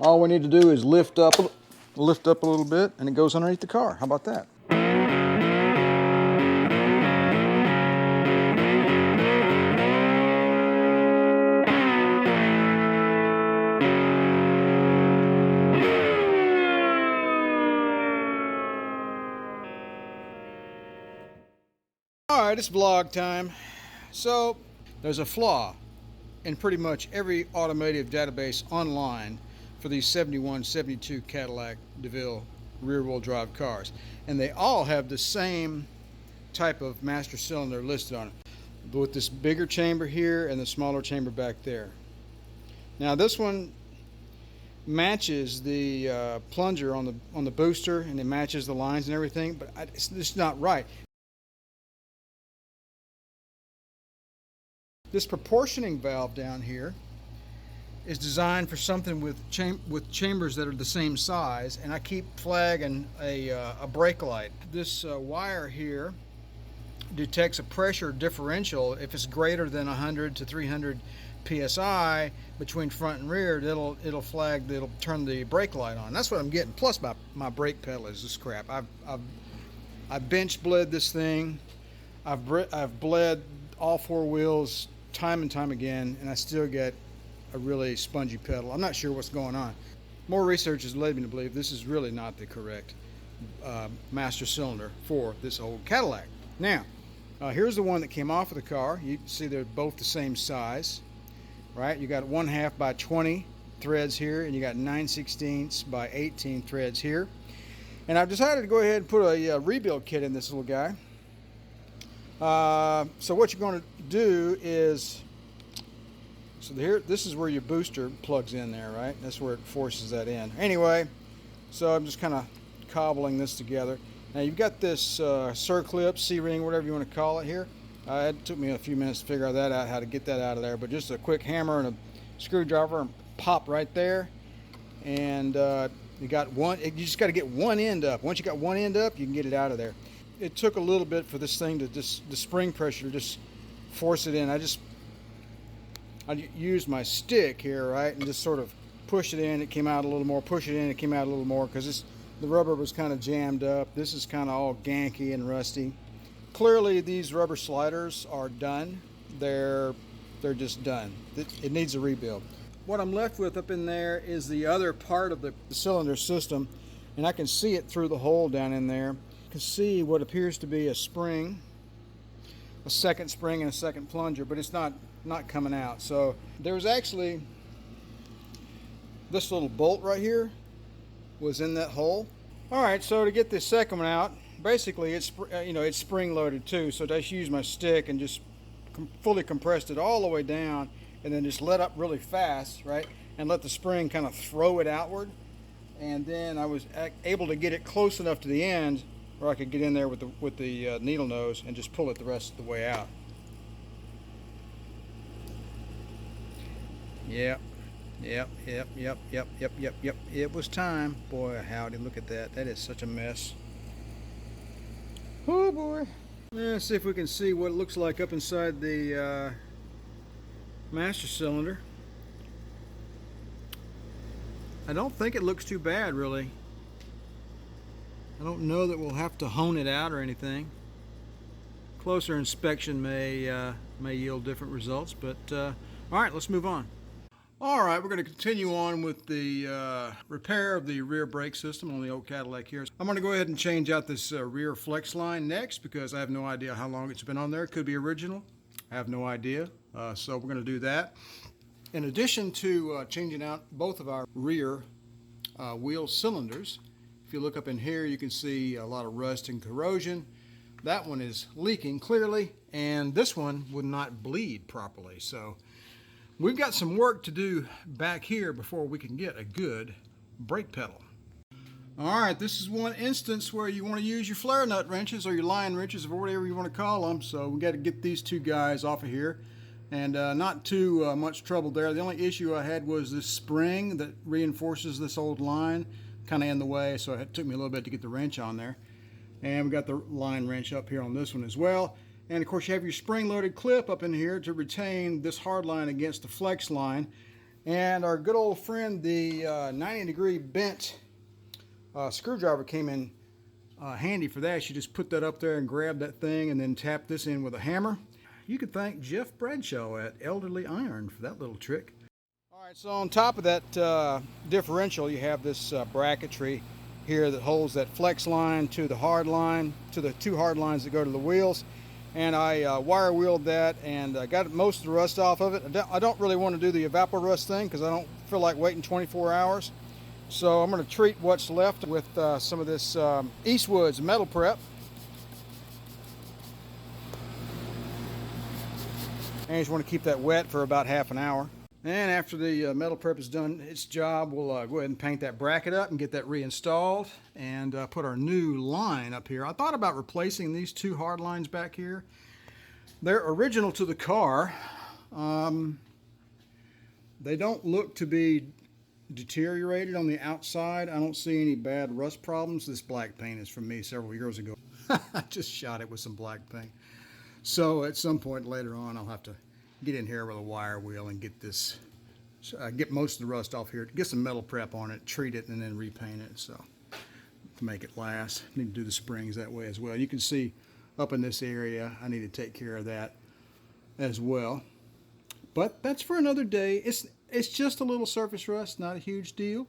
All we need to do is lift up a little bit and it goes underneath the car. How about that? All right, it's vlog time. So there's a flaw in pretty much every automotive database online for these 71, 72 Cadillac DeVille rear-wheel drive cars. And they all have the same type of master cylinder listed on it, with this bigger chamber here and the smaller chamber back there. Now this one matches the plunger on the booster, and it matches the lines and everything, but it's just not right. This proportioning valve down here is designed for something with chambers that are the same size, and I keep flagging a brake light. This wire here detects a pressure differential. If it's greater than 100 to 300 psi between front and rear, it'll flag, it'll turn the brake light on. That's what I'm getting. Plus my brake pedal is this crap. I've bench bled this thing. I've bled all four wheels time and time again, and I still get a really spongy pedal. I'm not sure what's going on. More research has led me to believe this is really not the correct master cylinder for this old Cadillac. Now, here's the one that came off of the car. You can see they're both the same size, right? You got 1/2 by 20 threads here, and you got 9/16 by 18 threads here. And I've decided to go ahead and put a rebuild kit in this little guy. So what you're going to do is, so here, this is where your booster plugs in there, right? That's where it forces that in. Anyway, so I'm just kind of cobbling this together. Now you've got this circlip, C-ring, whatever you want to call it here. It took me a few minutes to figure that out, how to get that out of there, but just a quick hammer and a screwdriver and pop right there. And you got one, you just got to get one end up. Once you got one end up, you can get it out of there. It took a little bit for this thing to just, the spring pressure to just force it in. I used my stick here, right, and just sort of push it in. It came out a little more. Push it in. It came out a little more because the rubber was kind of jammed up. This is kind of all ganky and rusty. Clearly, these rubber sliders are done. They're just done. It needs a rebuild. What I'm left with up in there is the other part of the cylinder system, and I can see it through the hole down in there. You can see what appears to be a spring, a second spring and a second plunger, but it's not coming out. So there's actually this little bolt right here was in that hole. All right, so to get this second one out, basically it's it's spring loaded too. So I just used my stick and just fully compressed it all the way down, and then just let up really fast, right, and let the spring kind of throw it outward. And then I was able to get it close enough to the end where I could get in there with the needle nose and just pull it the rest of the way out. Yep. It was time. Boy, howdy, look at that. That is such a mess. Oh boy. Let's see if we can see what it looks like up inside the master cylinder. I don't think it looks too bad, really. I don't know that we'll have to hone it out or anything. Closer inspection may yield different results, but all right, let's move on. All right, we're going to continue on with the repair of the rear brake system on the old Cadillac here. I'm going to go ahead and change out this rear flex line next because I have no idea how long it's been on there. It could be original. I have no idea. So we're going to do that. In addition to changing out both of our rear wheel cylinders, if you look up in here, you can see a lot of rust and corrosion. That one is leaking clearly, and this one would not bleed properly. So we've got some work to do back here before we can get a good brake pedal. All right, this is one instance where you want to use your flare nut wrenches or your line wrenches or whatever you want to call them. So we got to get these two guys off of here, and not too much trouble there. The only issue I had was this spring that reinforces this old line kind of in the way, so it took me a little bit to get the wrench on there. And we got the line wrench up here on this one as well. And of course you have your spring-loaded clip up in here to retain this hard line against the flex line. And our good old friend, the 90-degree bent screwdriver came in handy for that. You just put that up there and grab that thing and then tap this in with a hammer. You could thank Jeff Bradshaw at Elderly Iron for that little trick. All right, so on top of that differential, you have this bracketry here that holds that flex line to the hard line, to the two hard lines that go to the wheels. And I wire wheeled that and got most of the rust off of it. I don't really want to do the evapor rust thing because I don't feel like waiting 24 hours. So I'm going to treat what's left with some of this Eastwood's metal prep. And you just want to keep that wet for about half an hour. And after the metal prep is done its job, we'll go ahead and paint that bracket up and get that reinstalled and put our new line up here. I thought about replacing these two hard lines back here. They're original to the car. They don't look to be deteriorated on the outside. I don't see any bad rust problems. This black paint is from me several years ago. I just shot it with some black paint. So at some point later on, I'll have to get in here with a wire wheel and get this, get most of the rust off here, get some metal prep on it, treat it, and then repaint it. So to make it last, need to do the springs that way as well. You can see up in this area, I need to take care of that as well. But that's for another day. It's just a little surface rust, not a huge deal.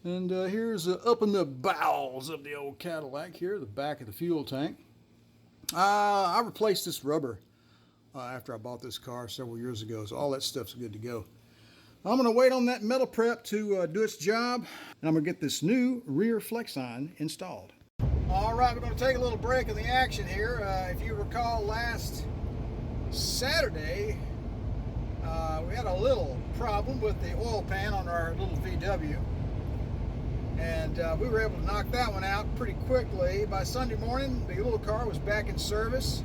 And here's up in the bowels of the old Cadillac here, the back of the fuel tank. I replaced this rubber after I bought this car several years ago, so all that stuff's good to go. I'm going to wait on that metal prep to do its job, and I'm going to get this new rear flex line installed. All right, we're going to take a little break in the action here. If you recall, last Saturday, we had a little problem with the oil pan on our little VW, and we were able to knock that one out pretty quickly. By Sunday morning, the little car was back in service,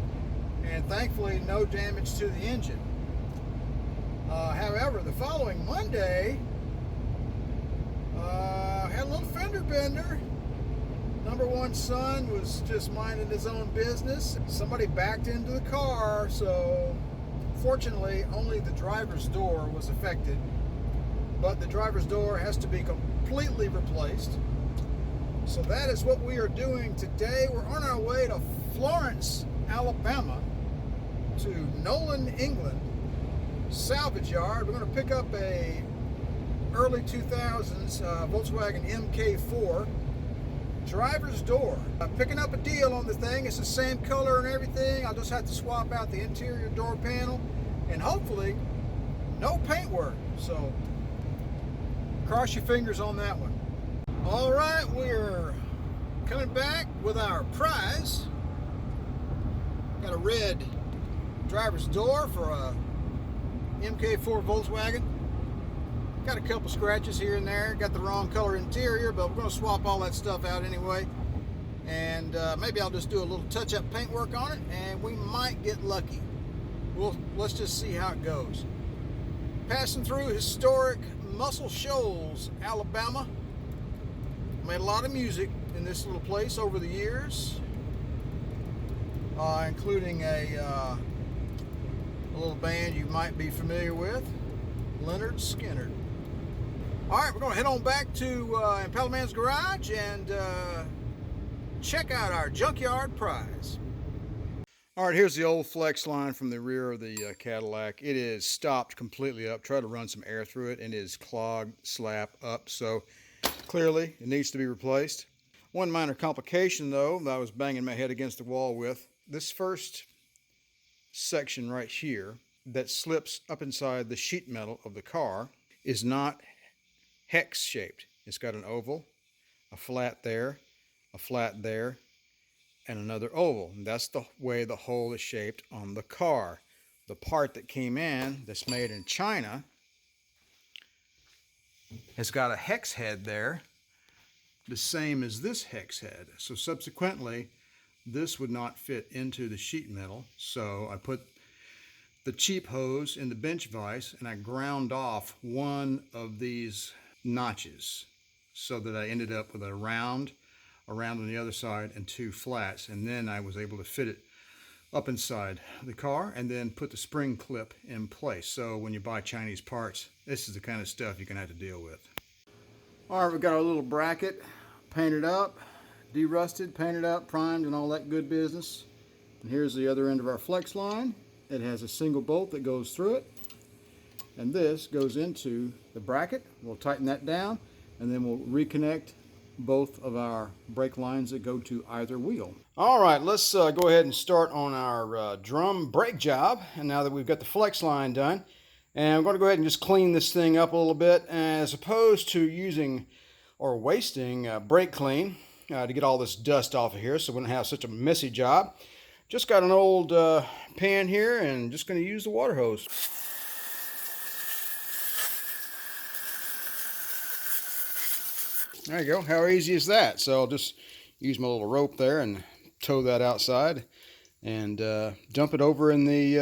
and thankfully no damage to the engine. However, the following Monday, had a little fender bender. Number one son was just minding his own business. Somebody backed into the car, so fortunately only the driver's door was affected, but the driver's door has to be completely replaced. So that is what we are doing today. We're on our way to Florence, Alabama, to Nolan, England salvage yard. We're going to pick up a early 2000s Volkswagen MK4 driver's door. Picking up a deal on the thing. It's the same color and everything. I'll just have to swap out the interior door panel and hopefully no paint work. So cross your fingers on that one. All right, we're coming back with our prize. Got a red driver's door for a MK4 Volkswagen. Got a couple scratches here and there. Got the wrong color interior, but we're going to swap all that stuff out anyway. And maybe I'll just do a little touch-up paint work on it, and we might get lucky. Let's just see how it goes. Passing through historic Muscle Shoals, Alabama. Made a lot of music in this little place over the years, including a little band you might be familiar with, Leonard Skinner. All right, we're going to head on back to Impalaman's garage and check out our junkyard prize. All right, here's the old flex line from the rear of the Cadillac. It is stopped completely up. Try to run some air through it, and it is clogged slap up. So clearly it needs to be replaced. One minor complication though that I was banging my head against the wall with, this first section right here that slips up inside the sheet metal of the car is not hex shaped. It's got an oval, a flat there, and another oval. And that's the way the hole is shaped on the car. The part that came in that's made in China has got a hex head there, the same as this hex head. So subsequently, this would not fit into the sheet metal. So I put the cheap hose in the bench vise and I ground off one of these notches so that I ended up with a round on the other side and two flats, and then I was able to fit it up inside the car and then put the spring clip in place. So when you buy Chinese parts, this is the kind of stuff you're gonna have to deal with. All right, we've got our little bracket painted up, de-rusted, painted up, primed, and all that good business. And here's the other end of our flex line. It has a single bolt that goes through it, and this goes into the bracket. We'll tighten that down, and then we'll reconnect both of our brake lines that go to either wheel. All right, let's go ahead and start on our drum brake job. And now that we've got the flex line done, and I'm going to go ahead and just clean this thing up a little bit, as opposed to using or wasting brake clean to get all this dust off of here, so we don't have such a messy job. Just got an old pan here, and just going to use the water hose. There you go. How easy is that? So I'll just use my little rope there and tow that outside and dump it over in the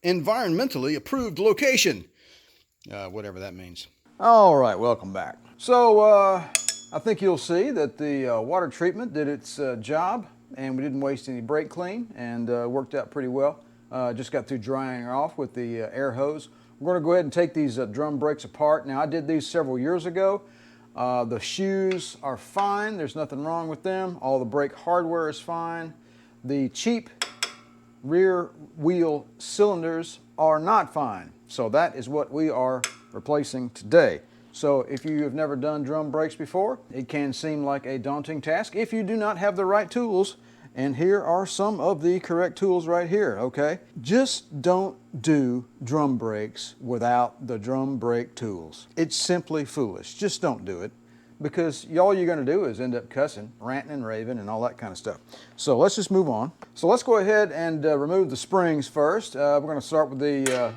environmentally approved location, whatever that means. All right, welcome back. So I think you'll see that the water treatment did its job, and we didn't waste any brake clean, and worked out pretty well. Just got through drying her off with the air hose. We're going to go ahead and take these drum brakes apart. Now, I did these several years ago. The shoes are fine. There's nothing wrong with them. All the brake hardware is fine. The cheap rear wheel cylinders are not fine. So that is what we are replacing today. So if you have never done drum brakes before, it can seem like a daunting task if you do not have the right tools. And here are some of the correct tools right here, okay? Just don't do drum brakes without the drum brake tools. It's simply foolish. Just don't do it, because all you're gonna do is end up cussing, ranting and raving and all that kind of stuff. So let's just move on. So let's go ahead and remove the springs first. We're gonna start with the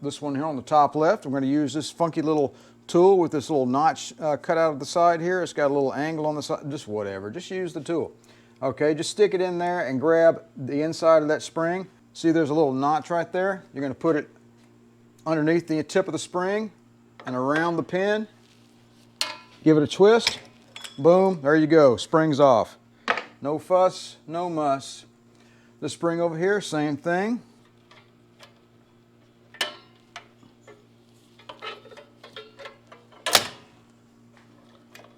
this one here on the top left. We're gonna use this funky little tool with this little notch cut out of the side here. It's got a little angle on the side, just whatever, just use the tool. Okay, just stick it in there and grab the inside of that spring. See, there's a little notch right there. You're going to put it underneath the tip of the spring and around the pin. Give it a twist. Boom, there you go. Spring's off. No fuss, no muss. The spring over here, same thing.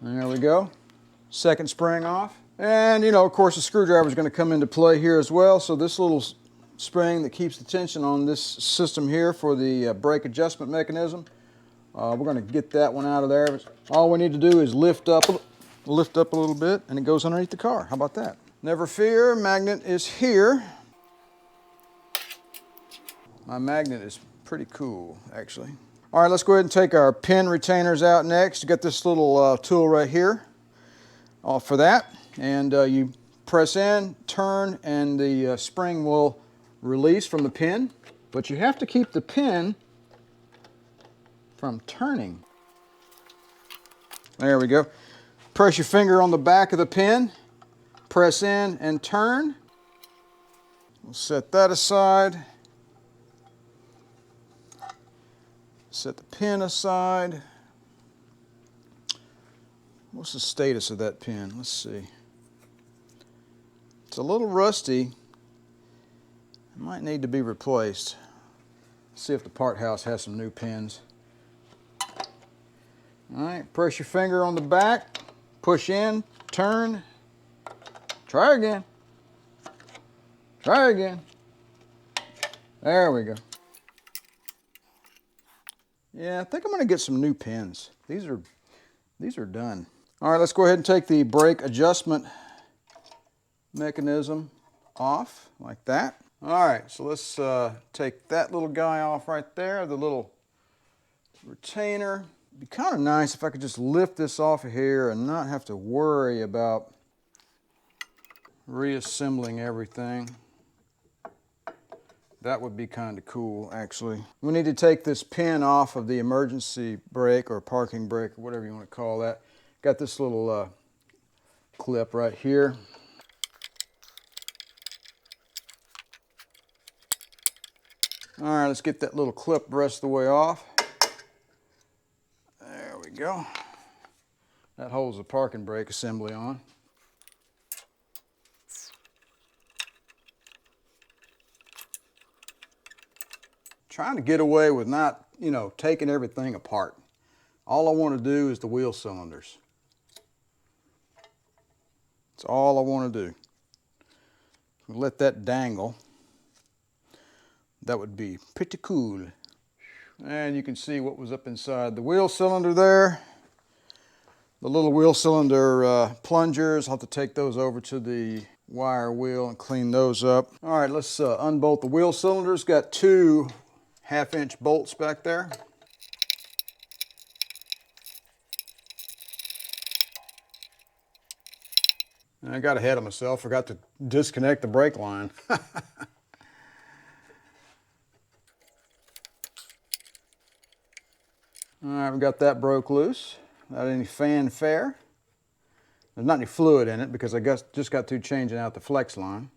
There we go. Second spring off. And, you know, of course, the screwdriver is going to come into play here as well. So this little spring that keeps the tension on this system here for the brake adjustment mechanism, we're going to get that one out of there. All we need to do is lift up a little bit, and it goes underneath the car. How about that? Never fear, magnet is here. My magnet is pretty cool, actually. All right, let's go ahead and take our pin retainers out next. You got this little tool right here for that. And you press in, turn, and the spring will release from the pin. But you have to keep the pin from turning. There we go. Press your finger on the back of the pin, press in and turn. We'll set that aside. Set the pin aside. What's the status of that pin? Let's see. It's a little rusty. It might need to be replaced. See if the part house has some new pins. All right, press your finger on the back, push in, turn, try again. Try again. There we go. Yeah, I think I'm gonna get some new pins. These are done. All right, let's go ahead and take the brake adjustment mechanism off like that. All right, so let's take that little guy off right there, the little retainer. It'd be kind of nice if I could just lift this off of here and not have to worry about reassembling everything. That would be kind of cool, actually. We need to take this pin off of the emergency brake or parking brake or whatever you want to call that. Got this little clip right here. All right, let's get that little clip the rest of the way off. There we go. That holds the parking brake assembly on. trying to get away with not, you know, taking everything apart. All I want to do is the wheel cylinders. That's all I want to do. Let that dangle. That would be pretty cool. And you can see what was up inside the wheel cylinder there. The little wheel cylinder plungers, I'll have to take those over to the wire wheel and clean those up. All right, let's unbolt the wheel cylinders. Got 2 half-inch bolts back there. And I got ahead of myself, forgot to disconnect the brake line. All right, we got that broke loose. Not any fanfare. There's not any fluid in it because I just got through changing out the flex line.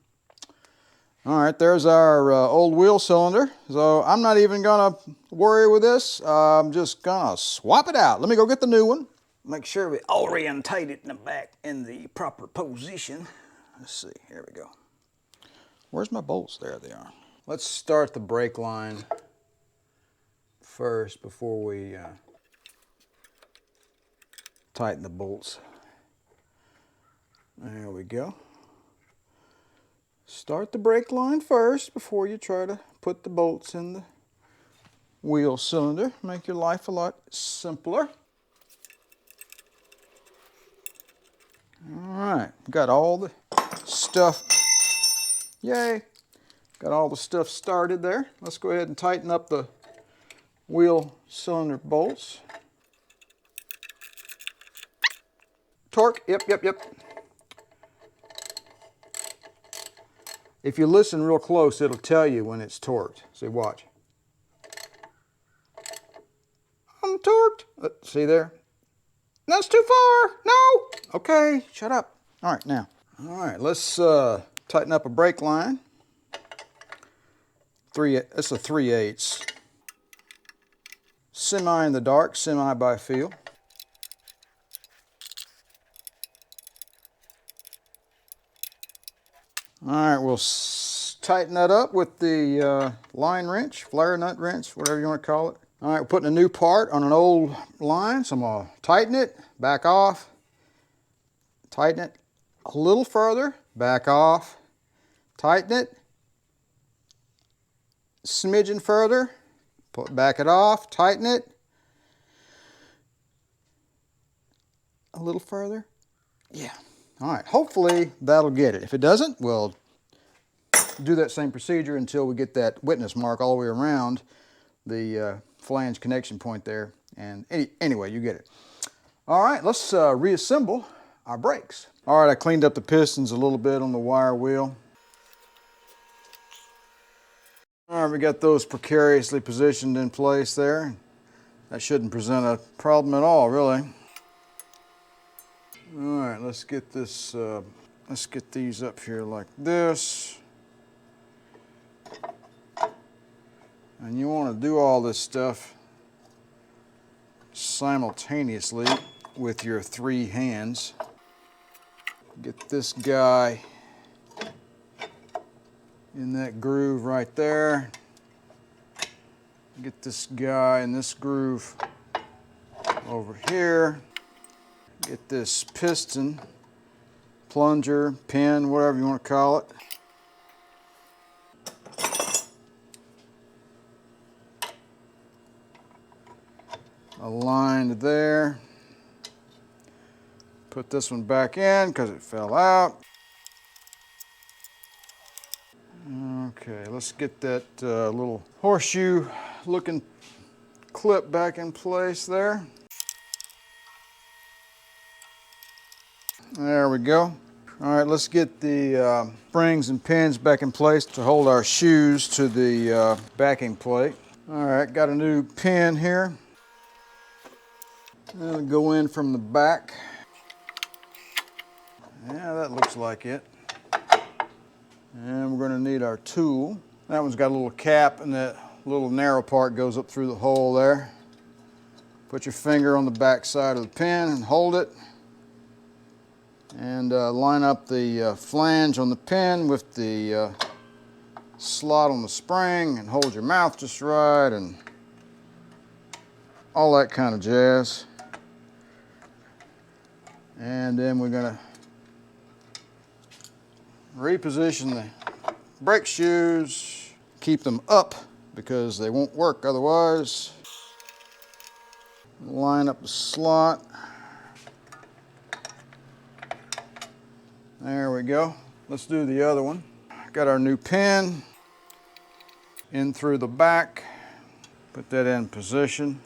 All right, there's our old wheel cylinder. So I'm not even gonna worry with this. I'm just gonna swap it out. Let me go get the new one. Make sure we orientate it in the back in the proper position. Let's see, here we go. Where's my bolts? There they are. Let's start the brake line first before we tighten the bolts. There we go. Start the brake line first before you try to put the bolts in the wheel cylinder. Make your life a lot simpler. All right, got all the stuff. Yay! Got all the stuff started there. Let's go ahead and tighten up the wheel cylinder bolts. Torque, yep. If you listen real close, it'll tell you when it's torqued. See, watch. I'm torqued. See there? That's too far. No. Okay, shut up. All right, now. All right, let's tighten up a brake line. It's a 3/8. Semi in the dark, semi by feel. All right, we'll tighten that up with the line wrench, flare nut wrench, whatever you want to call it. All right, we're putting a new part on an old line, so I'm going to tighten it, back off, tighten it a little further, back off, tighten it, smidgen further, back it off, tighten it, a little further. Yeah. All right, hopefully that'll get it. If it doesn't, we'll do that same procedure until we get that witness mark all the way around the flange connection point there. And anyway, you get it. All right, let's reassemble our brakes. All right, I cleaned up the pistons a little bit on the wire wheel. All right, we got those precariously positioned in place there. That shouldn't present a problem at all, really. All right, let's get this, let's get these up here like this. And you want to do all this stuff simultaneously with your 3 hands. Get this guy in that groove right there. Get this guy in this groove over here. Get this piston, plunger, pin, whatever you want to call it. Aligned there. Put this one back in because it fell out. Okay, let's get that little horseshoe looking clip back in place there. There we go. All right, let's get the springs and pins back in place to hold our shoes to the backing plate. All right, got a new pin here. That'll go in from the back. Yeah, that looks like it. And we're going to need our tool. That one's got a little cap and that little narrow part goes up through the hole there. Put your finger on the back side of the pin and hold it. And line up the flange on the pin with the slot on the spring and hold your mouth just right and all that kind of jazz. And then we're gonna reposition the brake shoes, keep them up because they won't work otherwise. Line up the slot. There we go. Let's do the other one. Got our new pin in through the back. Put that in position.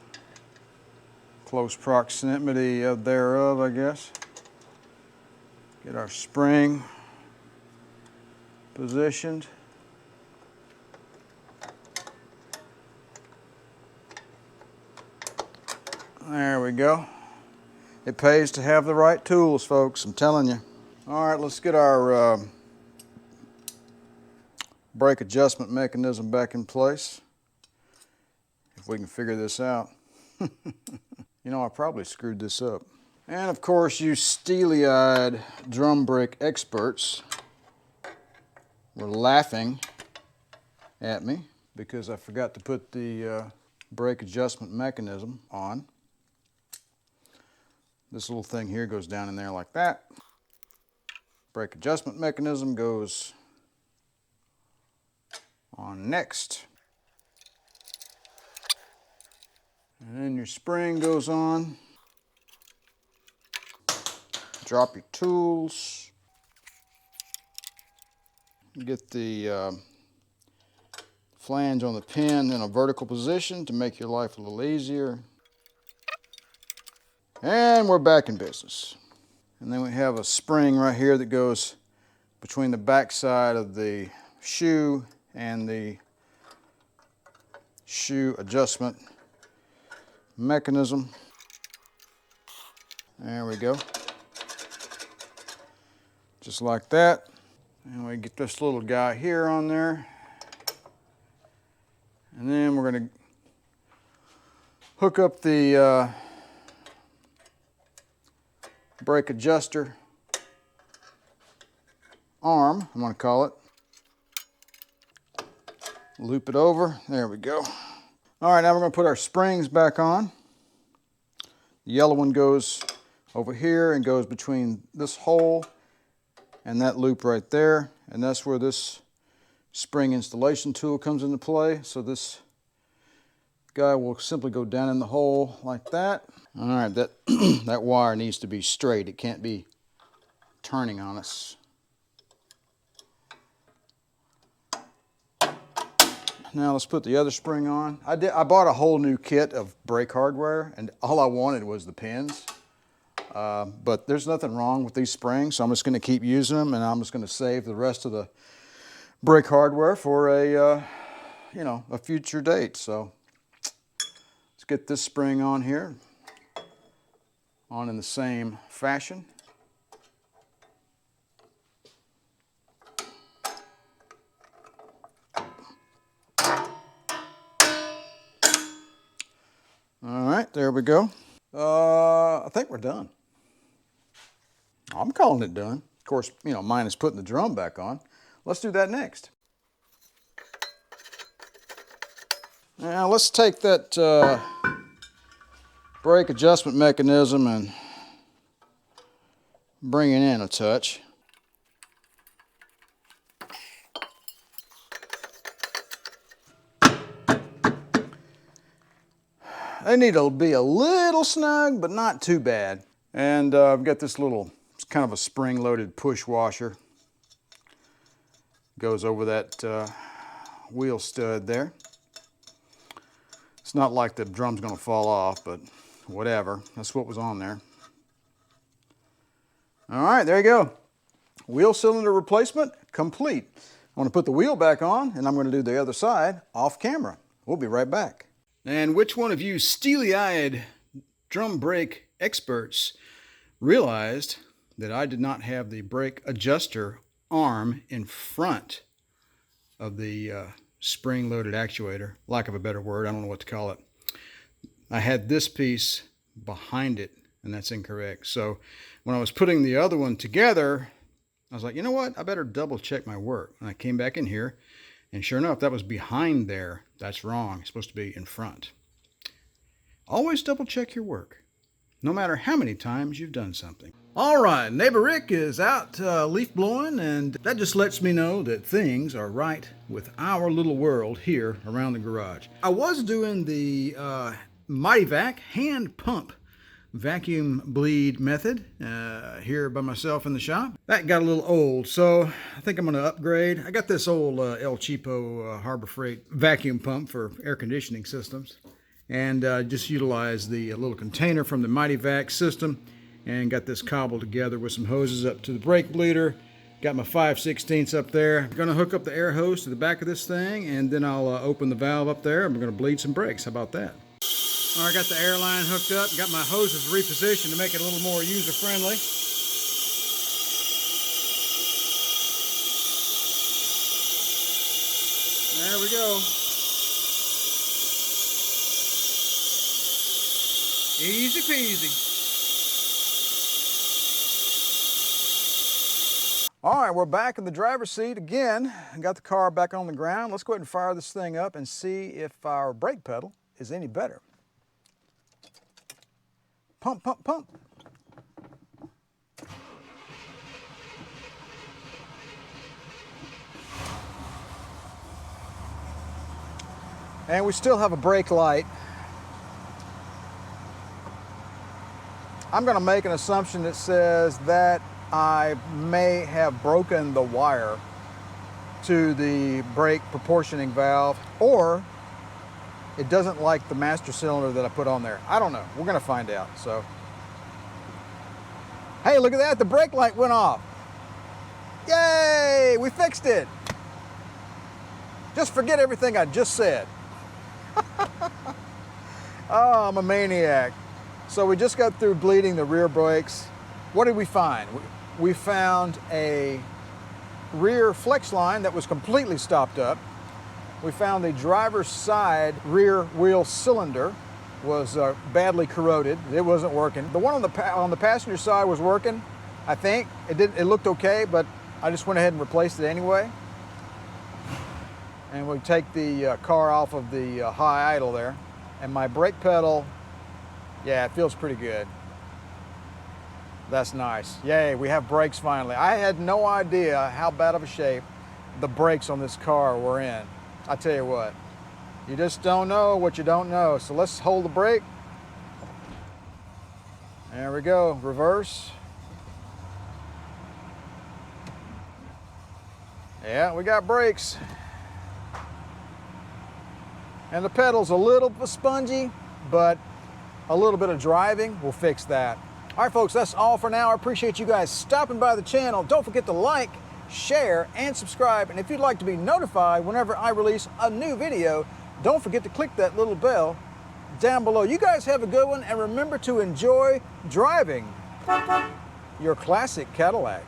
Close proximity thereof, I guess. Get our spring positioned. There we go. It pays to have the right tools, folks, I'm telling you. All right, let's get our brake adjustment mechanism back in place. If we can figure this out. You know, I probably screwed this up. And of course, you steely-eyed drum brake experts were laughing at me because I forgot to put the brake adjustment mechanism on. This little thing here goes down in there like that. Brake adjustment mechanism goes on next. And then your spring goes on. Drop your tools. Get the flange on the pin in a vertical position to make your life a little easier. And we're back in business. And then we have a spring right here that goes between the back side of the shoe and the shoe adjustment mechanism. There we go. Just like that. And we get this little guy here on there. And then we're going to hook up the brake adjuster arm, I'm going to call it. Loop it over. There we go. All right, now we're going to put our springs back on. The yellow one goes over here and goes between this hole and that loop right there. And that's where this spring installation tool comes into play. So this guy will simply go down in the hole like that. All right, that, that wire needs to be straight. It can't be turning on us. Now let's put the other spring on. I bought a whole new kit of brake hardware, and all I wanted was the pins. But there's nothing wrong with these springs, so I'm just going to keep using them, and I'm just going to save the rest of the brake hardware for a, you know, a future date. So let's get this spring on here, on in the same fashion. All right, there we go. I think we're done. I'm calling it done. Of course, you know, mine is putting the drum back on. Let's do that next. Now let's take that brake adjustment mechanism and bring it in a touch. They need to be a little snug, but not too bad. And I've got this little, it's kind of a spring-loaded push washer. Goes over that wheel stud there. It's not like the drum's gonna fall off, but whatever. That's what was on there. All right, there you go. Wheel cylinder replacement complete. I want to put the wheel back on, and I'm going to do the other side off camera. We'll be right back. And which one of you steely-eyed drum brake experts realized that I did not have the brake adjuster arm in front of the spring-loaded actuator? Lack of a better word, I don't know what to call it. I had this piece behind it, and that's incorrect. So when I was putting the other one together, I was like, you know what? I better double check my work. And I came back in here And sure enough, that was behind there. That's wrong. It's supposed to be in front. Always double check your work, no matter how many times you've done something. All right, neighbor Rick is out leaf blowing, and that just lets me know that things are right with our little world here around the garage. I was doing the Mighty Vac hand pump vacuum bleed method here by myself in the shop. That got a little old, so I think I'm going to upgrade. I got this old El Cheapo Harbor Freight vacuum pump for air conditioning systems, and just utilize the little container from the Mighty Vac system, and got this cobbled together with some hoses up to the brake bleeder. Got my 5/16 up there. I'm going to hook up the air hose to the back of this thing, and then I'll open the valve up there. I'm going to bleed some brakes. How about that? All right, got the air line hooked up. Got my hoses repositioned to make it a little more user-friendly. There we go. Easy peasy. All right, we're back in the driver's seat again. Got the car back on the ground. Let's go ahead and fire this thing up and see if our brake pedal is any better. Pump, pump, pump. And we still have a brake light. I'm going to make an assumption that says that I may have broken the wire to the brake proportioning valve, or it doesn't like the master cylinder that I put on there. I don't know. We're going to find out. So, hey, look at that. The brake light went off. Yay! We fixed it. Just forget everything I just said. Oh, I'm a maniac. So we just got through bleeding the rear brakes. What did we find? We found a rear flex line that was completely stopped up. We found the driver's side rear wheel cylinder was badly corroded. It wasn't working. The one on the passenger side was working, I think. It looked okay, but I just went ahead and replaced it anyway. And we take the car off of the high idle there. And my brake pedal, yeah, it feels pretty good. That's nice. Yay, we have brakes finally. I had no idea how bad of a shape the brakes on this car were in. I tell you what, you just don't know what you don't know. So let's hold the brake. There we go, reverse. Yeah, we got brakes. And the pedal's a little spongy, but a little bit of driving will fix that. All right, folks, that's all for now. I appreciate you guys stopping by the channel. Don't forget to like, share, and subscribe. And if you'd like to be notified whenever I release a new video, don't forget to click that little bell down below. You guys have a good one, and remember to enjoy driving your classic Cadillac.